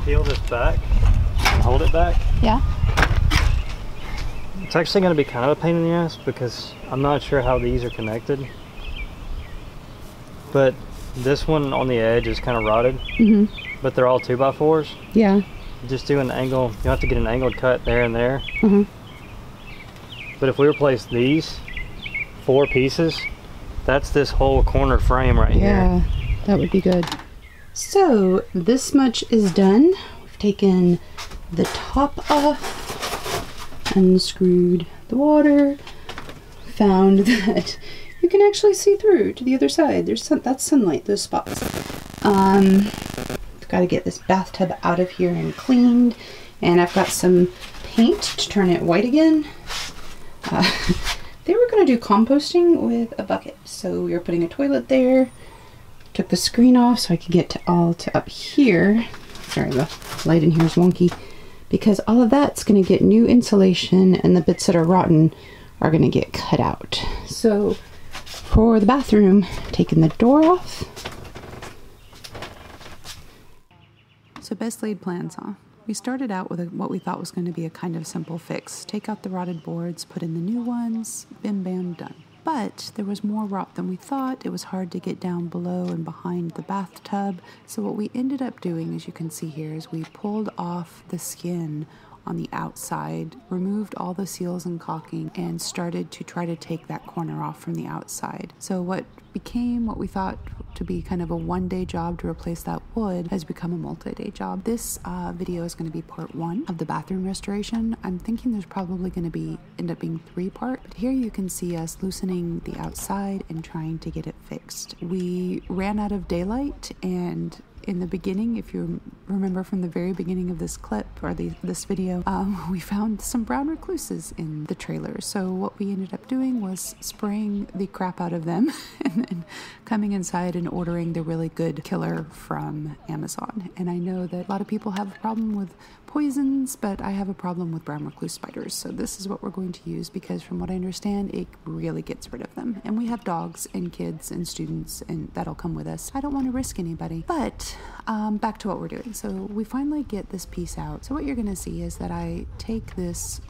peel this back and hold it back. Yeah. It's actually going to be kind of a pain in the ass because I'm not sure how these are connected. But this one on the edge is kind of rotted. But they're all 2x4s. Yeah. Just do an angle. You have to get an angled cut there and there. But if we replace these 4 pieces, that's this whole corner frame right here. Yeah, that would be good. So this much is done. We've taken the top off, unscrewed the water, found that you can actually see through to the other side. There's that's sunlight, those spots. Got to get this bathtub out of here and cleaned, and I've got some paint to turn it white again. They were going to do composting with a bucket, so we were putting a toilet there. Took the screen off so I could get to up here. Sorry, the light in here is wonky, because all of that's going to get new insulation, and the bits that are rotten are going to get cut out. So for the bathroom, taking the door off. So best laid plans, huh? We started out with what we thought was going to be a kind of simple fix. Take out the rotted boards, put in the new ones, bim bam, done. But there was more rot than we thought. It was hard to get down below and behind the bathtub. So what we ended up doing, as you can see here, is we pulled off the skin on the outside, removed all the seals and caulking, and started to try to take that corner off from the outside. So what became what we thought to be kind of a one-day job to replace that wood has become a multi-day job. This video is going to be part 1 of the bathroom restoration. I'm thinking there's probably going to end up being 3-part, but here you can see us loosening the outside and trying to get it fixed. We ran out of daylight, and in the beginning, if you remember from the very beginning of this clip or this video, we found some brown recluses in the trailer. So what we ended up doing was spraying the crap out of them and then coming inside and ordering the really good killer from Amazon. And I know that a lot of people have a problem with poisons, but I have a problem with brown recluse spiders. So this is what we're going to use, because from what I understand, it really gets rid of them. And we have dogs and kids and students, and that'll come with us. I don't want to risk anybody. But back to what we're doing. So we finally get this piece out. So what you're going to see is that I take this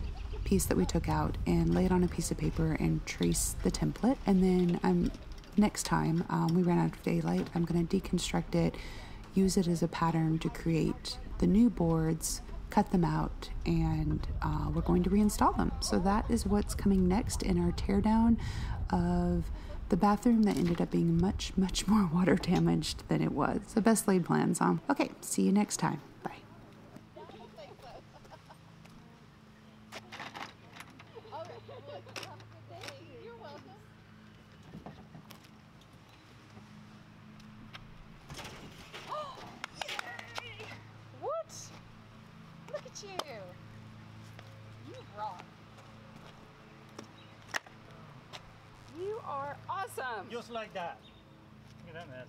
piece that we took out and lay it on a piece of paper and trace the template. And then next time we ran out of daylight, I'm going to deconstruct it, use it as a pattern to create the new boards, cut them out, and we're going to reinstall them. So that is what's coming next in our teardown of the bathroom that ended up being much, much more water damaged than it was. So best laid plans, huh? Okay, see you next time. Bye. What? Look at you. You rock. You are awesome. Just like that. Look at that mess.